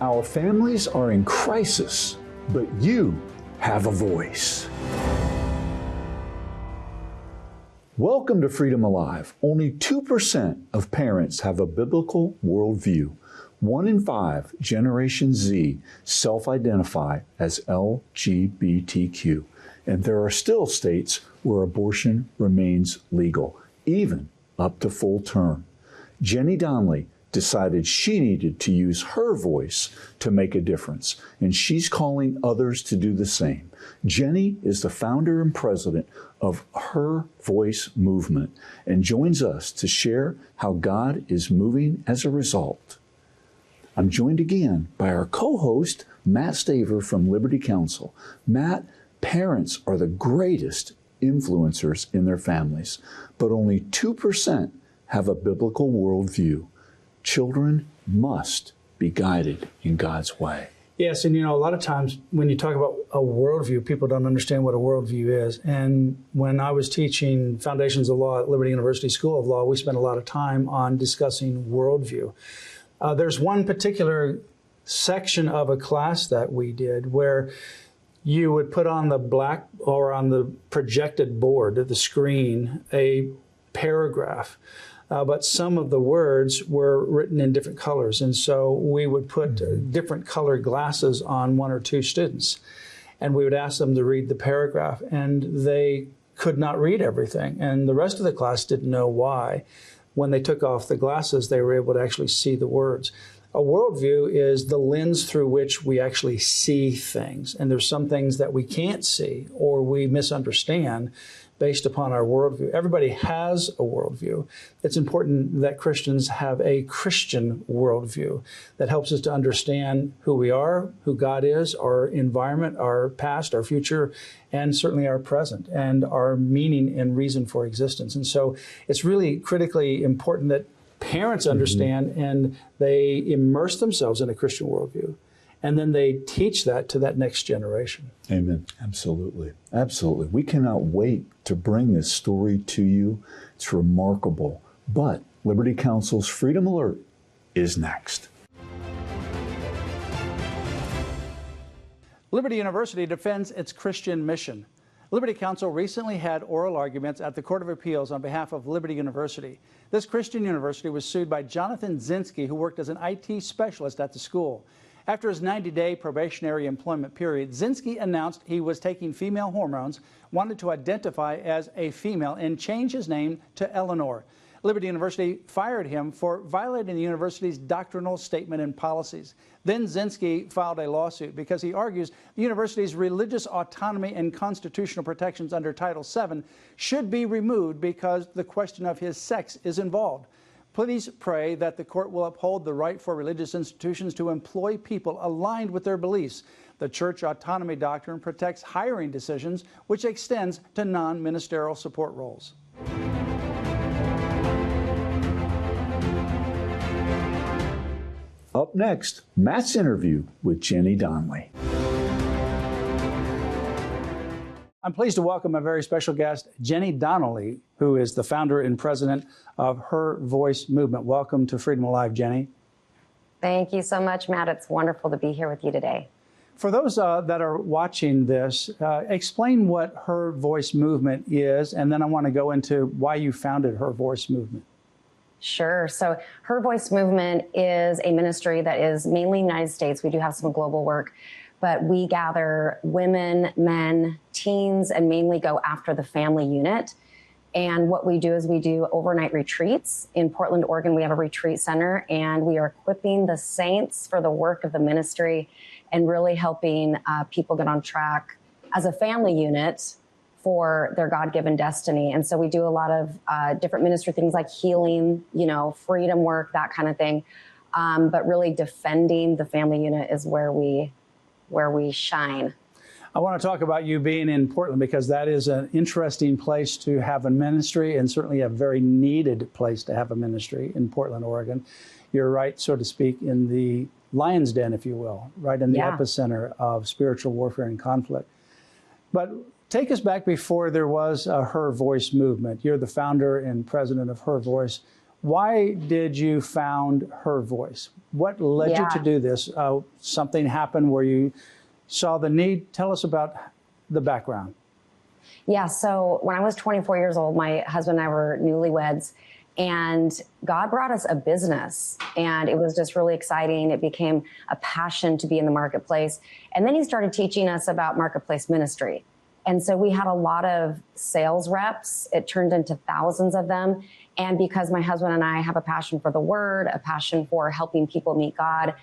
Our families are in crisis, but you have a voice. Welcome to Freedom Alive. Only 2% of parents have a biblical worldview. 1 in 5 Generation Z self-identify as LGBTQ. And there are still states where abortion remains legal, even up to full term. Jenny Donnelly decided she needed to use her voice to make a difference, and she's calling others to do the same. Jenny is the founder and president of Her Voice movement and joins us to share how God is moving as a result. I'm joined again by our co-host, Matt Staver from Liberty Counsel. Matt, parents are the greatest influencers in their families, but only 2% have a biblical worldview. Children must be guided in God's way. Yes, and a lot of times when you talk about a worldview, people don't understand what a worldview is. And when I was teaching Foundations of Law at Liberty University School of Law, we spent a lot of time on discussing worldview. There's one particular section of a class that we did where you would put on the black or on the projected board of the screen a paragraph. But some of the words were written in different colors. And so we would put different colored glasses on 1 or 2 students. And we would ask them to read the paragraph. And they could not read everything. And the rest of the class didn't know why. When they took off the glasses, they were able to actually see the words. A worldview is the lens through which we actually see things. And there's some things that we can't see or we misunderstand based upon our worldview. Everybody has a worldview. It's important that Christians have a Christian worldview that helps us to understand who we are, who God is, our environment, our past, our future, and certainly our present, and our meaning and reason for existence. And so it's really critically important that parents understand and they immerse themselves in a Christian worldview. And then they teach that to that next generation. Amen. Absolutely. Absolutely. We cannot wait to bring this story to you. It's remarkable. But Liberty Counsel's Freedom Alert is next. Liberty University defends its Christian mission. Liberty Counsel recently had oral arguments at the Court of Appeals on behalf of Liberty University. This Christian university was sued by Jonathan Zinski, who worked as an IT specialist at the school. After his 90-day probationary employment period, Zinski announced he was taking female hormones, wanted to identify as a female, and change his name to Eleanor. Liberty University fired him for violating the university's doctrinal statement and policies. Then Zinski filed a lawsuit because he argues the university's religious autonomy and constitutional protections under Title VII should be removed because the question of his sex is involved. Please pray that the court will uphold the right for religious institutions to employ people aligned with their beliefs. The church autonomy doctrine protects hiring decisions, which extends to non-ministerial support roles. Up next, Matt's interview with Jenny Donnelly. I'm pleased to welcome a very special guest, Jenny Donnelly, who is the founder and president of Her Voice movement. Welcome to Freedom Alive, Jenny. Thank you so much, Matt. It's wonderful to be here with you today. For those that are watching this, explain what Her Voice movement is, and then I want to go into why you founded Her Voice movement. Sure. So Her Voice movement is a ministry that is mainly in the United States. We do have some global work, but we gather women, men, teens, and mainly go after the family unit. And what we do is we do overnight retreats. In Portland, Oregon, we have a retreat center, and we are equipping the saints for the work of the ministry and really helping people get on track as a family unit for their God-given destiny. And so we do a lot of different ministry things like healing, freedom work, that kind of thing. But really defending the family unit is where we shine. I want to talk about you being in Portland because that is an interesting place to have a ministry and certainly a very needed place to have a ministry in Portland, Oregon. You're right, so to speak, in the lion's den, if you will, right in the epicenter of spiritual warfare and conflict. But take us back before there was a Her Voice movement. You're the founder and president of Her Voice. Why did you found Her Voice? What led you to do this? Something happened where you saw the need. Tell us about the background. Yeah, so when I was 24 years old, my husband and I were newlyweds, and God brought us a business, and it was just really exciting. It became a passion to be in the marketplace. And then he started teaching us about marketplace ministry. And so we had a lot of sales reps. It turned into thousands of them. And because my husband and I have a passion for the word, a passion for helping people meet God,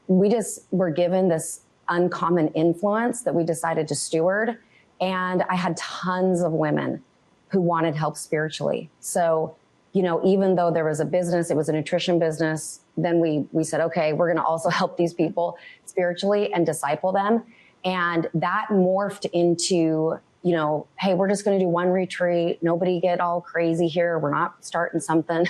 we just were given this uncommon influence that we decided to steward. And I had tons of women who wanted help spiritually. So, you know, even though there was a business, it was a nutrition business, then we said, okay, we're going to also help these people spiritually and disciple them. And that morphed into, you know, hey, we're just going to do one retreat. Nobody get all crazy here. We're not starting something.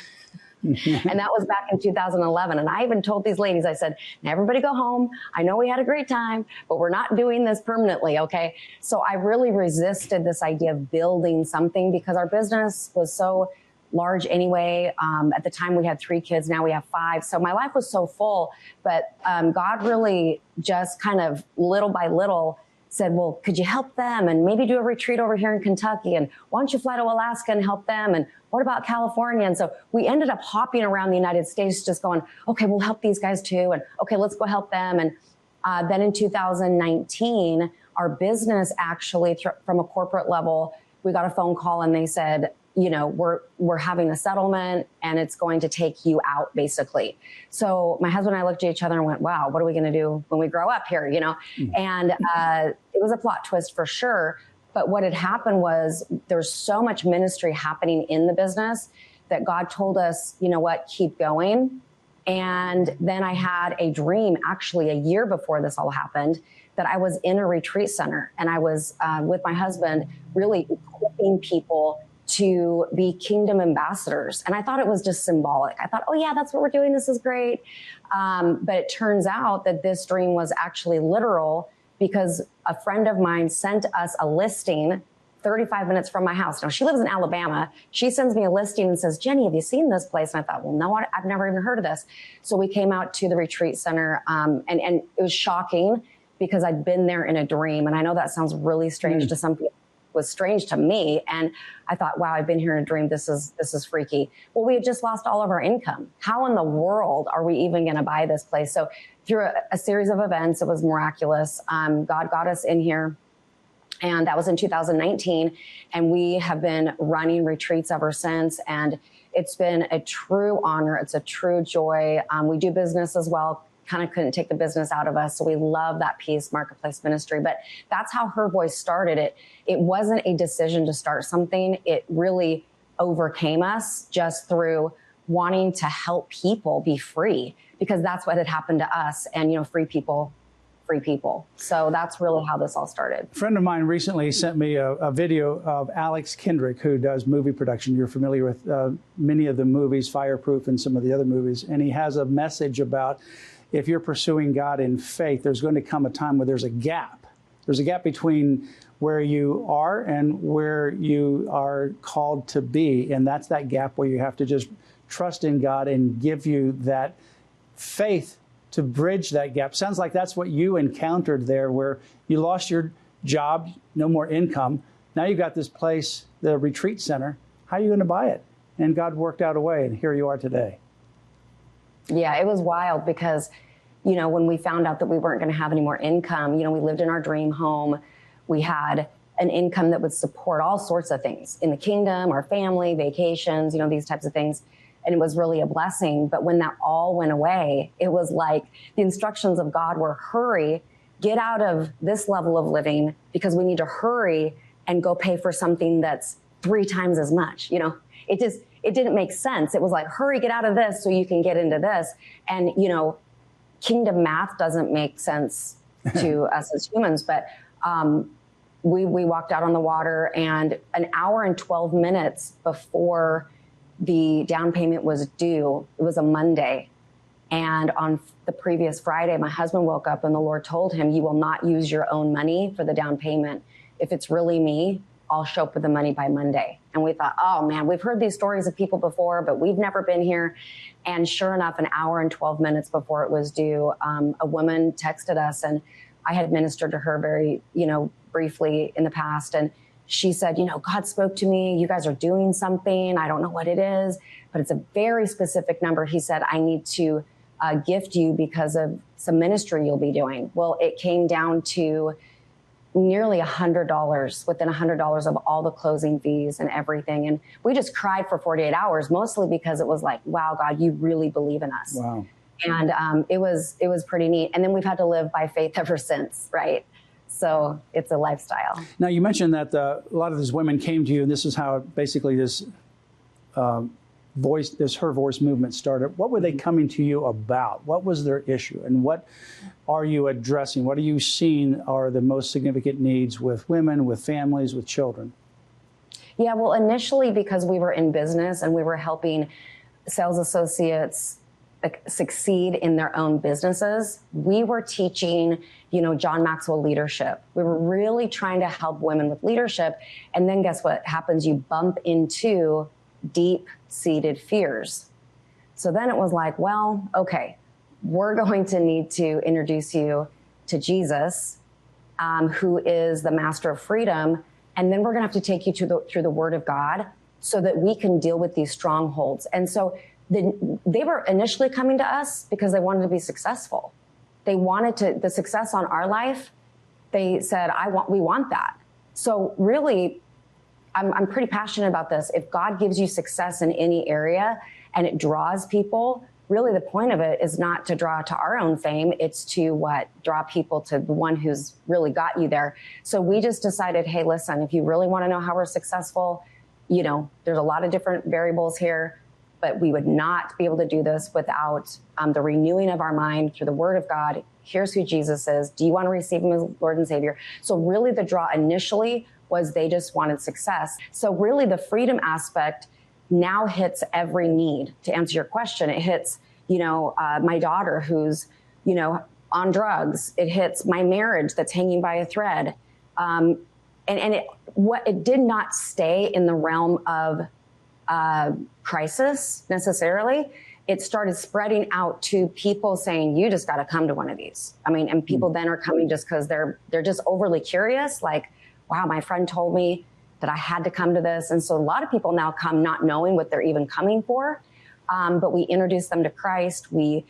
And that was back in 2011. And I even told these ladies, I said, now everybody go home. I know we had a great time, but we're not doing this permanently. Okay. So I really resisted this idea of building something because our business was so large anyway. At the time we had 3 kids. Now we have 5. So my life was so full, but God really just kind of little by little said, well, could you help them and maybe do a retreat over here in Kentucky? And why don't you fly to Alaska and help them? And what about California? And so we ended up hopping around the United States, just going, okay, we'll help these guys too. And okay, let's go help them. And then in 2019, our business actually from a corporate level, we got a phone call and they said, you know, we're having a settlement and it's going to take you out basically. So my husband and I looked at each other and went, wow, what are we going to do when we grow up here? You know, and it was a plot twist for sure. But what had happened was there's so much ministry happening in the business that God told us, you know what, keep going. And then I had a dream actually a year before this all happened that I was in a retreat center and I was with my husband really equipping people to be kingdom ambassadors. And I thought it was just symbolic. I thought, oh yeah, that's what we're doing. This is great. But it turns out that this dream was actually literal because a friend of mine sent us a listing 35 minutes from my house. Now she lives in Alabama. She sends me a listing and says, Jenny, have you seen this place? And I thought, well, no, I've never even heard of this. So we came out to the retreat center and it was shocking because I'd been there in a dream. And I know that sounds really strange to some people. Was strange to me. And I thought, wow, I've been here in a dream. This is freaky. Well, we had just lost all of our income. How in the world are we even going to buy this place? So through a series of events, it was miraculous. God got us in here. And that was in 2019. And we have been running retreats ever since. And it's been a true honor. It's a true joy. We do business as well. Kind of couldn't take the business out of us. So we love that piece, marketplace ministry. But that's how Her Voice started. It wasn't a decision to start something. It really overcame us just through wanting to help people be free, because that's what had happened to us. And, you know, free people. So that's really how this all started. A friend of mine recently sent me a video of Alex Kendrick, who does movie production. You're familiar with many of the movies, Fireproof and some of the other movies. And he has a message about if you're pursuing God in faith, there's going to come a time where there's a gap. There's a gap between where you are and where you are called to be. And that's that gap where you have to just trust in God and give you that faith to bridge that gap. Sounds like that's what you encountered there, where you lost your job, no more income. Now you've got this place, the retreat center. How are you going to buy it? And God worked out a way, and here you are today. Yeah, it was wild because, you know, when we found out that we weren't going to have any more income, you know, we lived in our dream home. We had an income that would support all sorts of things in the kingdom, our family, vacations, you know, these types of things. And it was really a blessing. But when that all went away, it was like the instructions of God were hurry, get out of this level of living because we need to hurry and go pay for something that's 3 times as much. You know, it didn't make sense. It was like, hurry, get out of this so you can get into this. And, you know, kingdom math doesn't make sense to us as humans, but we walked out on the water, and an hour and 12 minutes before the down payment was due, it was a Monday. And on the previous Friday, my husband woke up and the Lord told him, you will not use your own money for the down payment. If it's really me, I'll show up with the money by Monday. And we thought, oh man, we've heard these stories of people before, but we've never been here. And sure enough, an hour and 12 minutes before it was due, a woman texted us, and I had ministered to her very, briefly in the past. And she said, God spoke to me. You guys are doing something. I don't know what it is, but it's a very specific number. He said, I need to gift you because of some ministry you'll be doing. Well, it came down to nearly $100, within $100 of all the closing fees and everything. And we just cried for 48 hours, mostly because it was like, wow, God, you really believe in us. Wow. And it was pretty neat. And then we've had to live by faith ever since, right? So it's a lifestyle. Now, you mentioned that a lot of these women came to you, and this is how basically this her voice movement started. What were they coming to you about? What was their issue? And what are you addressing? What are you seeing are the most significant needs with women, with families, with children? Yeah, well, initially, because we were in business and we were helping sales associates succeed in their own businesses, we were teaching, John Maxwell leadership. We were really trying to help women with leadership. And then guess what happens? You bump into deep-seated fears. So then it was like, well, okay, we're going to need to introduce you to Jesus, who is the master of freedom. And then we're going to have to take you through the word of God so that we can deal with these strongholds. And so they were initially coming to us because they wanted to be successful. They wanted the success on our life. They said, we want that. So really, I'm pretty passionate about this. If God gives you success in any area and it draws people, really the point of it is not to draw to our own fame. It's to draw people to the one who's really got you there. So we just decided, hey, listen, if you really want to know how we're successful, there's a lot of different variables here, but we would not be able to do this without the renewing of our mind through the word of God. Here's who Jesus is. Do you want to receive him as Lord and Savior? So really the draw initially was they just wanted success. So really the freedom aspect now hits every need. To answer your question, it hits, my daughter who's, on drugs. It hits my marriage that's hanging by a thread. And it did not stay in the realm of crisis necessarily. It started spreading out to people saying, you just got to come to one of these. And people then are coming just because they're just overly curious. Like, wow, my friend told me that I had to come to this. And so a lot of people now come not knowing what they're even coming for. But we introduce them to Christ. We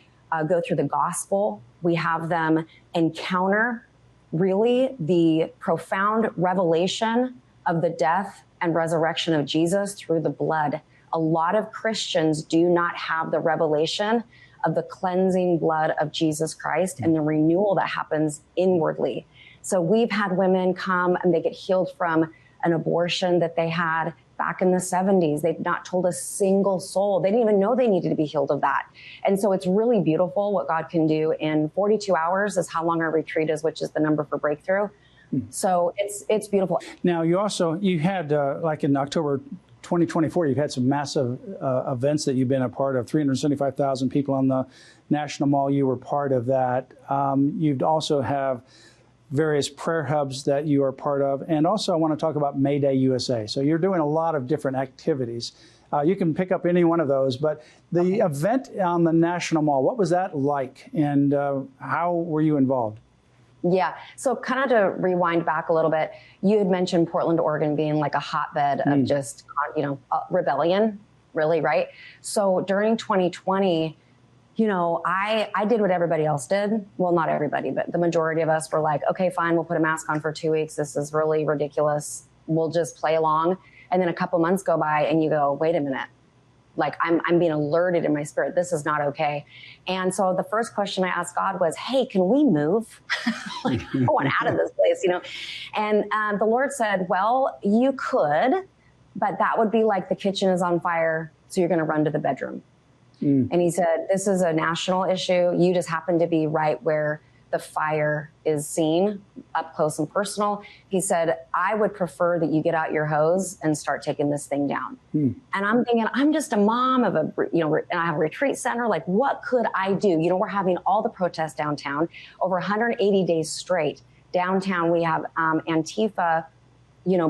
go through the gospel. We have them encounter really the profound revelation of the death and resurrection of Jesus through the blood. A lot of Christians do not have the revelation of the cleansing blood of Jesus Christ and the renewal that happens inwardly. So we've had women come and they get healed from an abortion that they had back in the 70s. They've not told a single soul. They didn't even know they needed to be healed of that. And so it's really beautiful what God can do in 42 hours is how long our retreat is, which is the number for breakthrough. So it's beautiful. Now, you had, like in October 2024, you've had some massive events that you've been a part of, 375,000 people on the National Mall. You were part of that. You'd also have various prayer hubs that you are part of. And also I want to talk about Mayday USA. So you're doing a lot of different activities. You can pick up any one of those, but the event on the National Mall, what was that like? And how were you involved? Yeah. So kind of to rewind back a little bit, you had mentioned Portland, Oregon being like a hotbed of just, rebellion, really, right? So during 2020, I did what everybody else did. Well, not everybody, but the majority of us were like, okay, fine, we'll put a mask on for 2 weeks. This is really ridiculous. We'll just play along. And then a couple months go by and you go, wait a minute. Like I'm being alerted in my spirit. This is not okay. And so the first question I asked God was, hey, can we move? I want out of this place, And the Lord said, well, you could, but that would be like the kitchen is on fire. So you're going to run to the bedroom. And he said, this is a national issue. You just happen to be right where the fire is seen up close and personal. He said, I would prefer that you get out your hose and start taking this thing down. And I'm thinking, I'm just a mom of and I have a retreat center. Like, what could I do? We're having all the protests downtown over 180 days straight. Downtown, we have Antifa,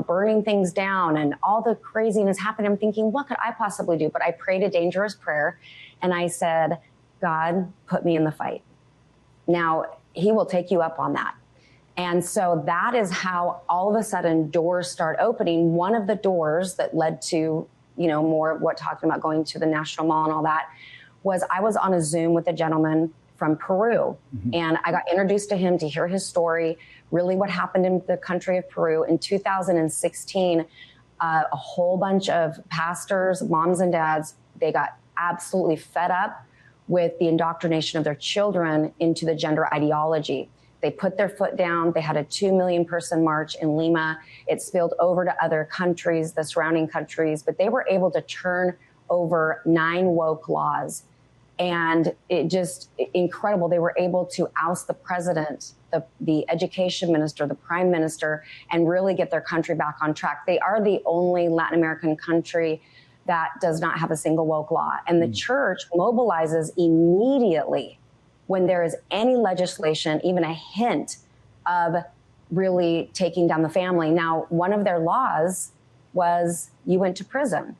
burning things down and all the craziness happening. I'm thinking, what could I possibly do? But I prayed a dangerous prayer and I said, God, put me in the fight. Now, he will take you up on that. And so that is how all of a sudden doors start opening. One of the doors that led to, more of what talking about going to the National Mall and all that was I was on a Zoom with a gentleman from Peru. Mm-hmm. And I got introduced to him to hear his story, really what happened in the country of Peru. In 2016, a whole bunch of pastors, moms and dads, they got absolutely fed up with the indoctrination of their children into the gender ideology. They put their foot down. They had a 2 million person march in Lima. It spilled over to other countries, the surrounding countries, but they were able to turn over 9 woke laws. And it just incredible. They were able to oust the president, the education minister, the prime minister, and really get their country back on track. They are the only Latin American country that does not have a single woke law. And the church mobilizes immediately when there is any legislation, even a hint of really taking down the family. Now, one of their laws was you went to prison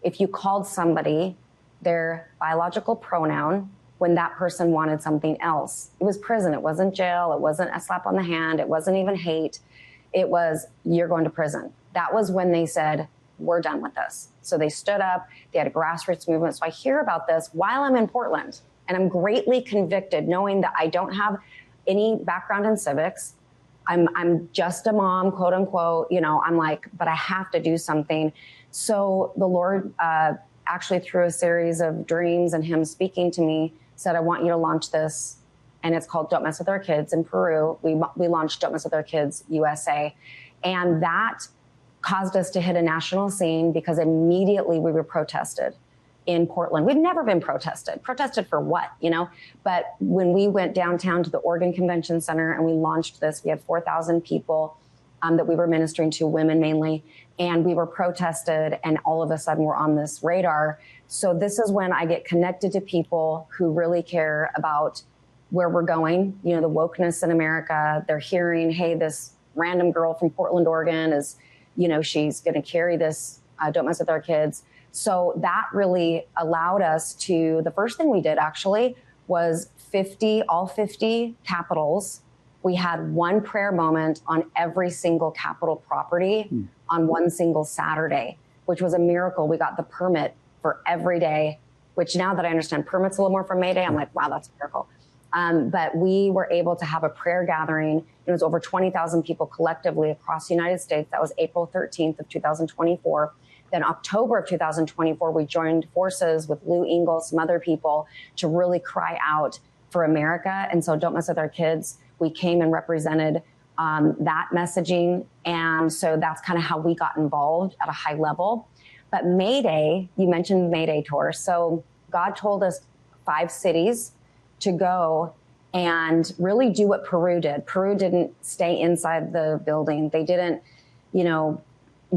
if you called somebody their biological pronoun when that person wanted something else. It was prison. It wasn't jail. It wasn't a slap on the hand. It wasn't even hate. It was, you're going to prison. That was when they said, we're done with this. So they stood up. They had a grassroots movement. So I hear about this while I'm in Portland, and I'm greatly convicted knowing that I don't have any background in civics. I'm just a mom, quote unquote. I'm like, but I have to do something. So the Lord, actually through a series of dreams and him speaking to me, said, I want you to launch this. And it's called Don't Mess With Our Kids in Peru. We launched Don't Mess With Our Kids USA. And that caused us to hit a national scene because immediately we were protested in Portland. We've never been protested. Protested for what, But when we went downtown to the Oregon Convention Center and we launched this, we had 4,000 people that we were ministering to, women mainly, and we were protested, and all of a sudden we're on this radar. So this is when I get connected to people who really care about where we're going, the wokeness in America. They're hearing, hey, this random girl from Portland, Oregon is, she's going to carry this, Don't Mess With Our Kids. So that really allowed us to, the first thing we did actually was all 50 capitals. We had one prayer moment on every single Capitol property on one single Saturday, which was a miracle. We got the permit for every day, which now that I understand permits a little more for May Day, I'm like, wow, that's a miracle. But we were able to have a prayer gathering. It was over 20,000 people collectively across the United States. That was April 13th of 2024. Then October of 2024, we joined forces with Lou Engle, some other people, to really cry out for America. And so Don't Mess With Our Kids. We came and represented that messaging. And so that's kind of how we got involved at a high level. But May Day, you mentioned the May Day tour. So God told us 5 cities to go and really do what Peru did. Peru didn't stay inside the building. They didn't,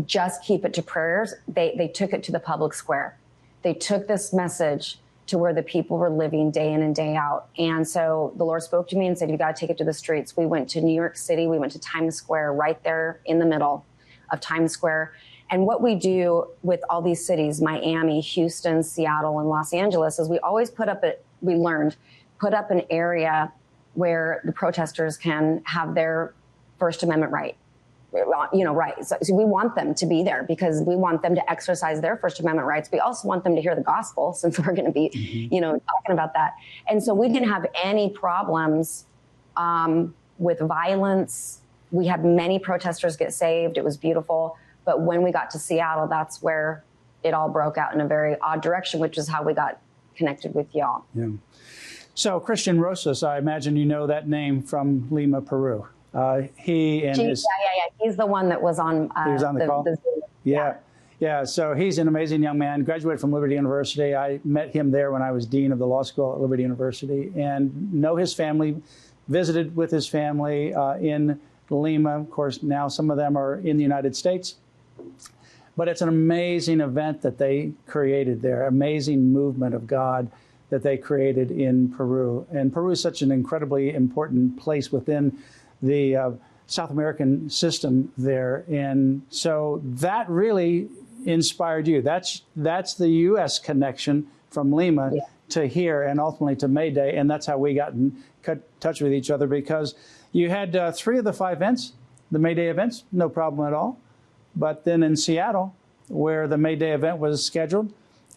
just keep it to prayers. They took it to the public square. They took this message to where the people were living day in and day out. And so the Lord spoke to me and said, you got to take it to the streets. We went to New York City. We went to Times Square, right there in the middle of Times Square. And what we do with all these cities, Miami, Houston, Seattle, and Los Angeles, is we always put up an area where the protesters can have their First Amendment right. Right. So we want them to be there because we want them to exercise their First Amendment rights. We also want them to hear the gospel, since we're going to be, talking about that. And so we didn't have any problems with violence. We had many protesters get saved. It was beautiful. But when we got to Seattle, that's where it all broke out in a very odd direction, which is how we got connected with y'all. Yeah. So Christian Rosas, I imagine you know that name from Lima, Peru. He's the one that was on. He was on the call. Yeah. So he's an amazing young man. Graduated from Liberty University. I met him there when I was dean of the law school at Liberty University, and know his family. Visited with his family in Lima. Of course, now some of them are in the United States. But it's an amazing event that they created there. Amazing movement of God that they created in Peru. And Peru is such an incredibly important place within the South American system there. And so that really inspired you. That's the U.S. connection from Lima to here and ultimately to May Day. And that's how we got in touch with each other, because you had 3 of the 5 events, the May Day events, no problem at all. But then in Seattle, where the May Day event was scheduled,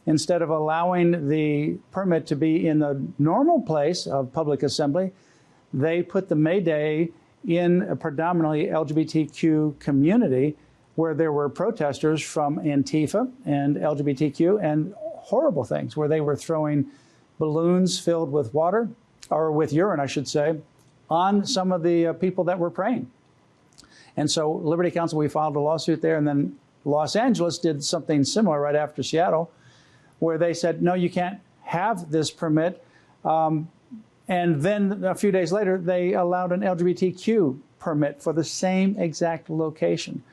instead of allowing the permit to be in the normal place of public assembly, they put the May Day in a predominantly LGBTQ community where there were protesters from Antifa and LGBTQ and horrible things, where they were throwing balloons filled with water, or with urine, I should say, on some of the people that were praying. And so Liberty Council, we filed a lawsuit there, and then Los Angeles did something similar right after Seattle, where they said, no, you can't have this permit. And then a few days later, they allowed an LGBTQ permit for the same exact location.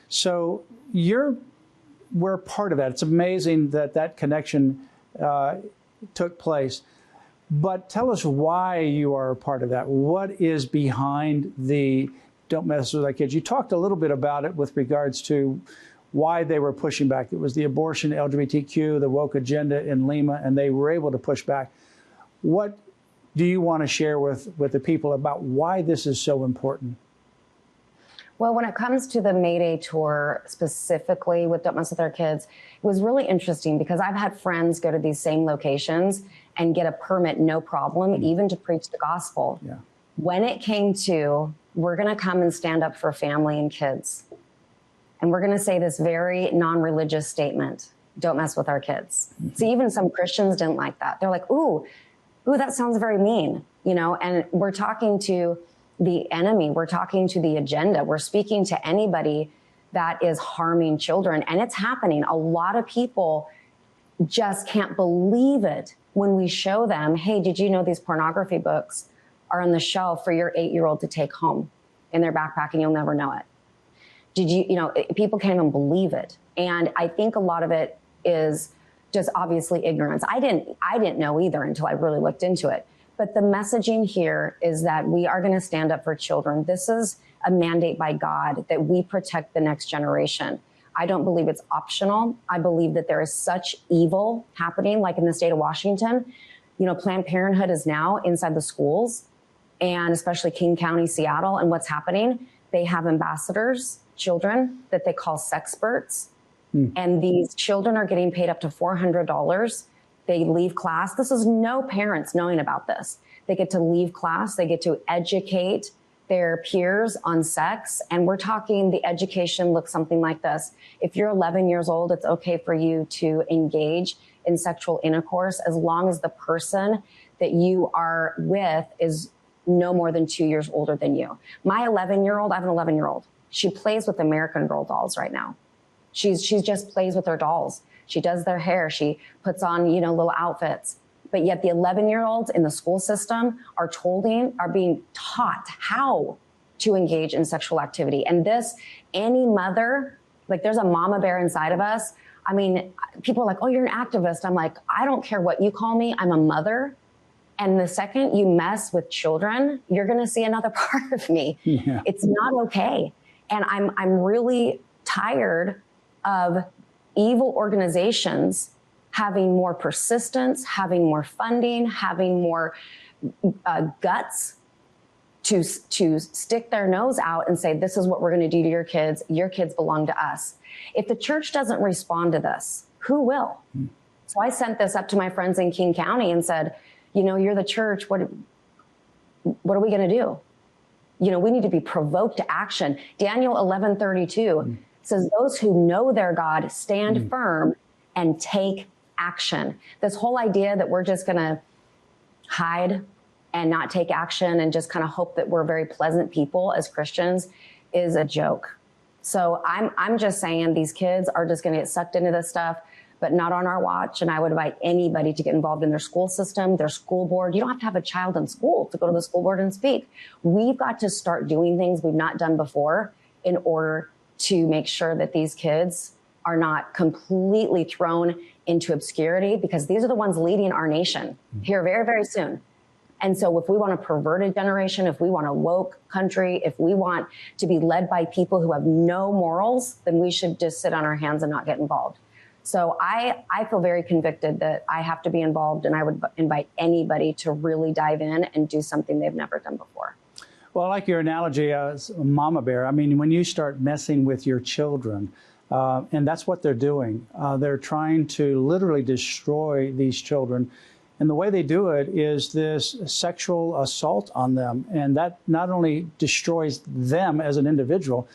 So we're part of that. It's amazing that that connection took place. But tell us why you are a part of that. What is behind the Don't Mess With Our Kids? You talked a little bit about it with regards to why they were pushing back. It was the abortion, LGBTQ, the woke agenda in Lima, and they were able to push back. What do you want to share with the people about why this is so important? Well, when it comes to the May Day tour, specifically with Don't Mess With Our Kids, it was really interesting because I've had friends go to these same locations and get a permit, no problem, even to preach the gospel. Yeah. When it came to, we're going to come and stand up for family and kids, and we're going to say this very non-religious statement, don't mess with our kids. So even some Christians didn't like that. They're like, ooh, that sounds very mean, you know, and we're talking to the enemy. We're talking to the agenda. We're speaking to anybody that is harming children, and it's happening. A lot of people just can't believe it when we show them, hey, did you know these pornography books are on the shelf for your 8-year-old to take home in their backpack and you'll never know it? People can't even believe it. And I think a lot of it is just obviously ignorance. I didn't know either until I really looked into it. But the messaging here is that we are going to stand up for children. This is a mandate by God that we protect the next generation. I don't believe it's optional. I believe that there is such evil happening, like in the state of Washington. You know, Planned Parenthood is now inside the schools, and especially King County, Seattle. And what's happening? They have ambassadors, children that they call sexperts. And these children are getting paid up to $400. They leave class. This is no parents knowing about this. They get to leave class. They get to educate their peers on sex. And we're talking, the education looks something like this. If you're 11 years old, it's okay for you to engage in sexual intercourse as long as the person that you are with is no more than 2 years older than you. My 11-year-old, I have an 11-year-old. She plays with American Girl dolls right now. She just plays with her dolls. She does their hair. She puts on, little outfits. But yet the 11-year-olds in the school system are being taught how to engage in sexual activity. And any mother, like there's a mama bear inside of us. I mean, people are like, oh, you're an activist. I'm like, I don't care what you call me. I'm a mother. And the second you mess with children, you're going to see another part of me. Yeah. It's not okay. And I'm really tired of evil organizations having more persistence, having more funding, having more guts to stick their nose out and say, this is what we're going to do to your kids. Your kids belong to us. If the church doesn't respond to this, who will? So I sent this up to my friends in King County and said, you're the church. What are we going to do? We need to be provoked to action. Daniel 11:32 says, those who know their God stand firm and take action. This whole idea that we're just going to hide and not take action and just kind of hope that we're very pleasant people as Christians is a joke. So I'm just saying these kids are just going to get sucked into this stuff, but not on our watch. And I would invite anybody to get involved in their school system, their school board. You don't have to have a child in school to go to the school board and speak. We've got to start doing things we've not done before in order to make sure that these kids are not completely thrown into obscurity, because these are the ones leading our nation here very, very soon. And so if we want a perverted generation, if we want a woke country, if we want to be led by people who have no morals, then we should just sit on our hands and not get involved. So I feel very convicted that I have to be involved, and I would invite anybody to really dive in and do something they've never done before. Well, I like your analogy as Mama Bear. I mean, when you start messing with your children, and that's what they're doing. They're trying to literally destroy these children. And the way they do it is this sexual assault on them. And that not only destroys them as an individual,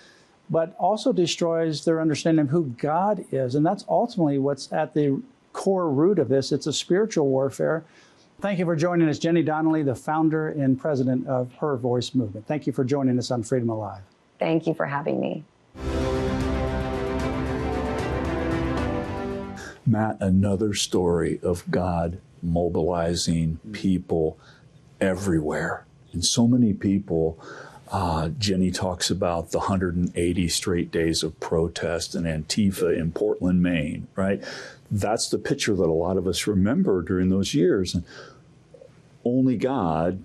but also destroys their understanding of who God is. And that's ultimately what's at the core root of this. It's a spiritual warfare. Thank you for joining us, Jenny Donnelly, the founder and president of Her Voice Movement. Thank you for joining us on Freedom Alive. Thank you for having me. Matt, another story of God mobilizing people everywhere. And so many people, Jenny talks about the 180 straight days of protest in Antifa in Portland, Maine, right? That's the picture that a lot of us remember during those years. And only God,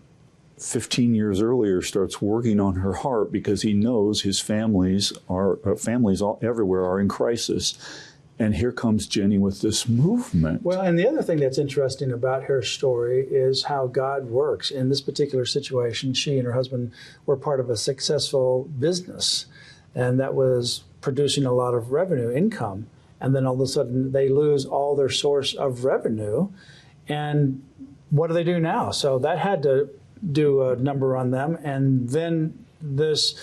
15 years earlier, starts working on her heart because he knows his families everywhere are in crisis. And here comes Jenny with this movement. Well, and the other thing that's interesting about her story is how God works. In this particular situation, she and her husband were part of a successful business, and that was producing a lot of revenue, income. And then all of a sudden, they lose all their source of revenue. And what do they do now? So that had to do a number on them. And then this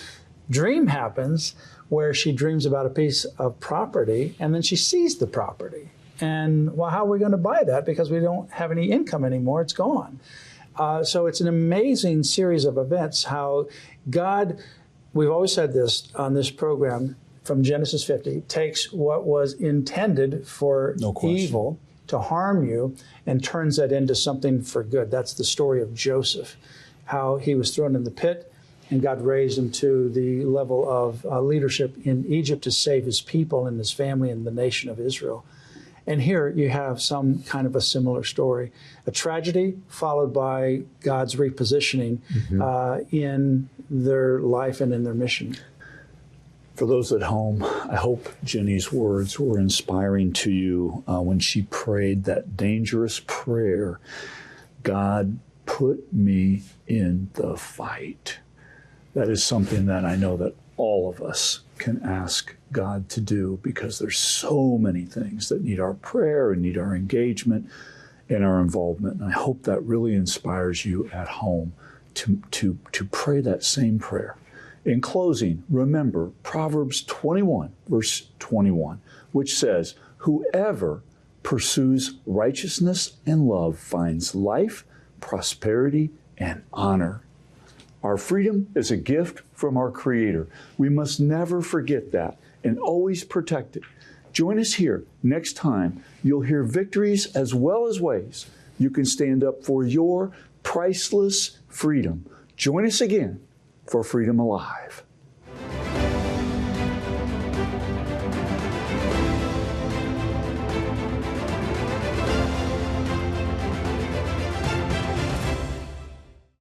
dream happens where she dreams about a piece of property, and then she sees the property. And, well, how are we going to buy that? Because we don't have any income anymore. It's gone. So it's an amazing series of events how God, we've always said this on this program, from Genesis 50, takes what was intended for evil to harm you and turns that into something for good. That's the story of Joseph, how he was thrown in the pit, and God raised him to the level of leadership in Egypt to save his people and his family and the nation of Israel. And here you have some kind of a similar story. A tragedy followed by God's repositioning in their life and in their mission. For those at home, I hope Jenny's words were inspiring to you when she prayed that dangerous prayer, God, put me in the fight. That is something that I know that all of us can ask God to do, because there's so many things that need our prayer and need our engagement and our involvement. And I hope that really inspires you at home to pray that same prayer. In closing, remember Proverbs 21, verse 21, which says, whoever pursues righteousness and love finds life, prosperity, and honor. Our freedom is a gift from our Creator. We must never forget that and always protect it. Join us here next time. You'll hear victories as well as ways you can stand up for your priceless freedom. Join us again for Freedom Alive.